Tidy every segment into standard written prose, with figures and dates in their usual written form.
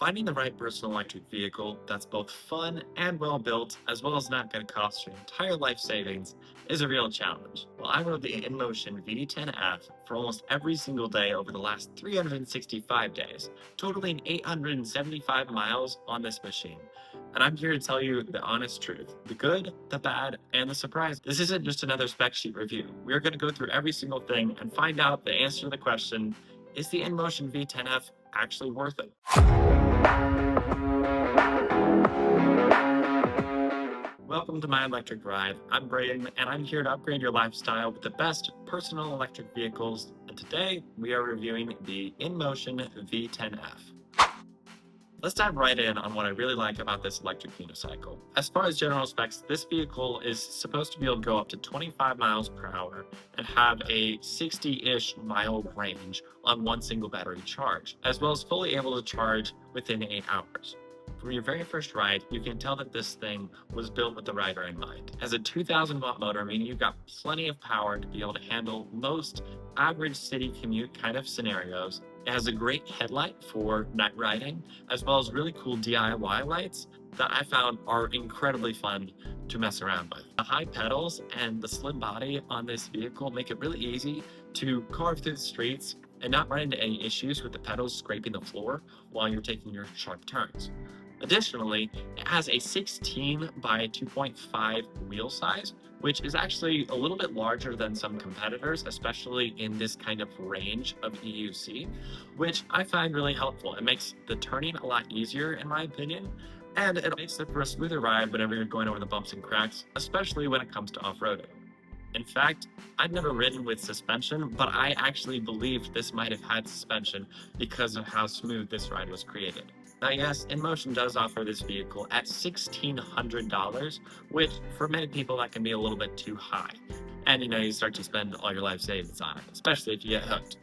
Finding the right personal electric vehicle that's both fun and well built, as well as not going to cost your entire life savings, is a real challenge. Well, I rode the Inmotion V10F for almost every single day over the last 365 days, totaling 875 miles on this machine. And I'm here to tell you the honest truth, the good, the bad, and the surprise. This isn't just another spec sheet review. We're going to go through every single thing and find out the answer to the question, is the Inmotion V10F actually worth it? Welcome to My Electric Ride. I'm Braden, and I'm here to upgrade your lifestyle with the best personal electric vehicles. And today we are reviewing the Inmotion V10F. Let's dive right in on what I really like about this electric unicycle. As far as general specs, this vehicle is supposed to be able to go up to 25 miles per hour and have a 60-ish mile range on one single battery charge, as well as fully able to charge within 8 hours. From your very first ride, you can tell that this thing was built with the rider in mind. It has a 2,000 watt motor, meaning you've got plenty of power to be able to handle most average city commute kind of scenarios. It has a great headlight for night riding, as well as really cool DIY lights that I found are incredibly fun to mess around with. The high pedals and the slim body on this vehicle make it really easy to carve through the streets and not run into any issues with the pedals scraping the floor while you're taking your sharp turns. Additionally, it has a 16 by 2.5 wheel size, which is actually a little bit larger than some competitors, especially in this kind of range of EUC, which I find really helpful. It makes the turning a lot easier, in my opinion, and it makes it for a smoother ride whenever you're going over the bumps and cracks, especially when it comes to off-roading. In fact, I've never ridden with suspension, but I actually believed this might have had suspension because of how smooth this ride was created. Now, yes, Inmotion does offer this vehicle at $1,600, which for many people that can be a little bit too high. And you start to spend all your life savings on it, especially if you get hooked.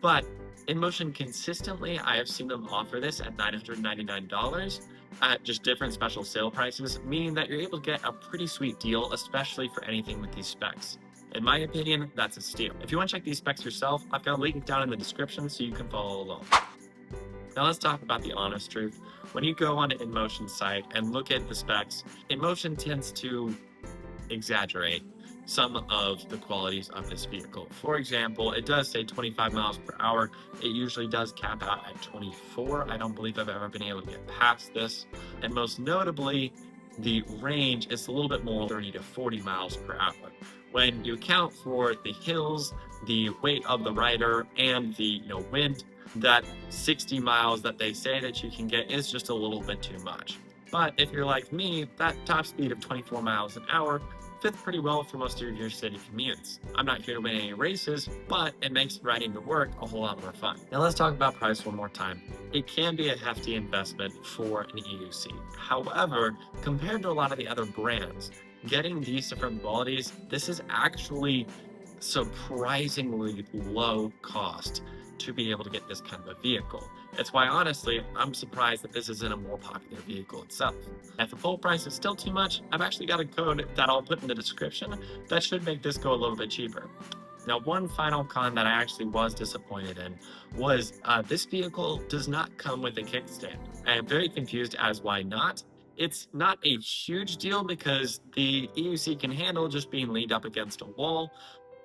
But Inmotion consistently, I have seen them offer this at $999 at just different special sale prices, meaning that you're able to get a pretty sweet deal, especially for anything with these specs. In my opinion, that's a steal. If you want to check these specs yourself, I've got a link down in the description so you can follow along. Now let's talk about the honest truth. When you go on Inmotion's site and look at the specs, Inmotion tends to exaggerate some of the qualities of this vehicle. For example, it does say 25 miles per hour. It usually does cap out at 24. I don't believe I've ever been able to get past this. And most notably, the range is a little bit more 30 to 40 miles per hour. When you account for the hills, the weight of the rider, and the wind, that 60 miles that they say that you can get is just a little bit too much. But if you're like me, that top speed of 24 miles an hour fits pretty well for most of your city commutes. I'm not here to win any races, but it makes riding to work a whole lot more fun. Now let's talk about price one more time. It can be a hefty investment for an EUC. However, compared to a lot of the other brands, getting these different qualities, this is actually surprisingly low cost to be able to get this kind of a vehicle. It's why, honestly, I'm surprised that this isn't a more popular vehicle itself. If the full price is still too much, I've actually got a code that I'll put in the description that should make this go a little bit cheaper. Now, one final con that I actually was disappointed in was this vehicle does not come with a kickstand. I am very confused as why not. It's not a huge deal because the EUC can handle just being leaned up against a wall,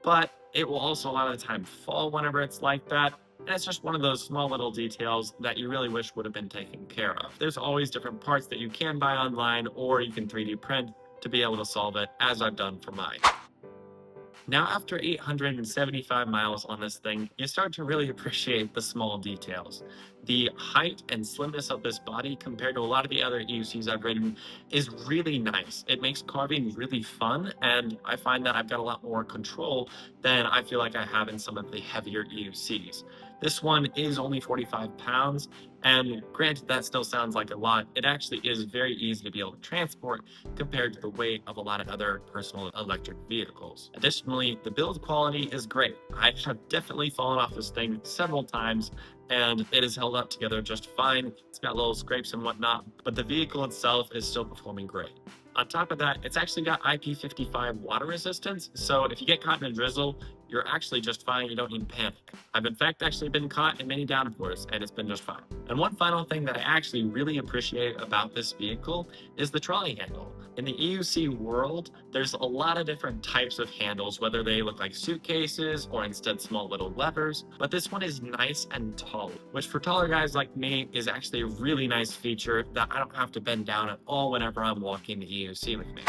but it will also a lot of the time fall whenever it's like that. And it's just one of those small little details that you really wish would have been taken care of. There's always different parts that you can buy online or you can 3D print to be able to solve it, as I've done for mine. Now, after 875 miles on this thing, you start to really appreciate the small details. The height and slimness of this body compared to a lot of the other EUCs I've ridden is really nice. It makes carving really fun, and I find that I've got a lot more control than I feel like I have in some of the heavier EUCs. This one is only 45 pounds, and granted that still sounds like a lot, it actually is very easy to be able to transport compared to the weight of a lot of other personal electric vehicles. Additionally, the build quality is great. I have definitely fallen off this thing several times, and it is held up together just fine. It's got little scrapes and whatnot, but the vehicle itself is still performing great. On top of that, it's actually got IP55 water resistance, so if you get caught in a drizzle, you're actually just fine. You don't need to panic. I've in fact actually been caught in many downpours, and it's been just fine. And one final thing that I actually really appreciate about this vehicle is the trolley handle. In the EUC world, there's a lot of different types of handles, whether they look like suitcases or instead small little levers, but this one is nice and tall, which for taller guys like me is actually a really nice feature that I don't have to bend down at all whenever I'm walking the EUC with me.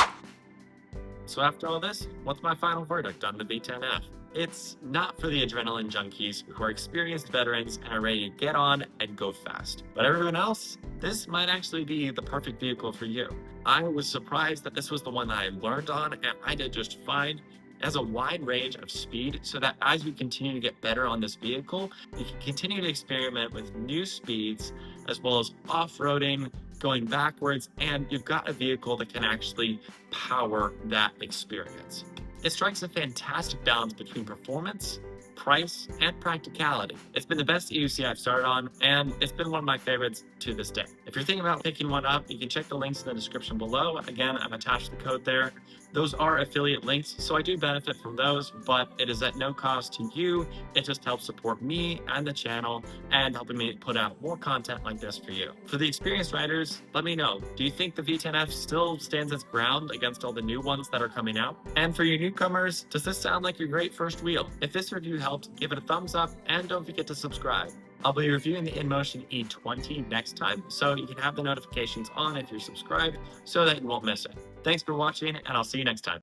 So after all this, what's my final verdict on the V10F? It's not for the adrenaline junkies who are experienced veterans and are ready to get on and go fast. But everyone else, this might actually be the perfect vehicle for you. I was surprised that this was the one that I learned on, and I did just fine. It has a wide range of speed, so that as you continue to get better on this vehicle, you can continue to experiment with new speeds, as well as off-roading, going backwards, and you've got a vehicle that can actually power that experience. It strikes a fantastic balance between performance, price, and practicality. It's been the best EUC I've started on, and it's been one of my favorites to this day. If you're thinking about picking one up, you can check the links in the description below. Again, I've attached the code there. Those are affiliate links, so I do benefit from those, but it is at no cost to you. It just helps support me and the channel and helping me put out more content like this for you. For the experienced riders, let me know. Do you think the V10F still stands its ground against all the new ones that are coming out? And for you newcomers, does this sound like your great first wheel? If this review helped, give it a thumbs up and don't forget to subscribe. I'll be reviewing the Inmotion E20 next time, so you can have the notifications on if you're subscribed so that you won't miss it. Thanks for watching, and I'll see you next time.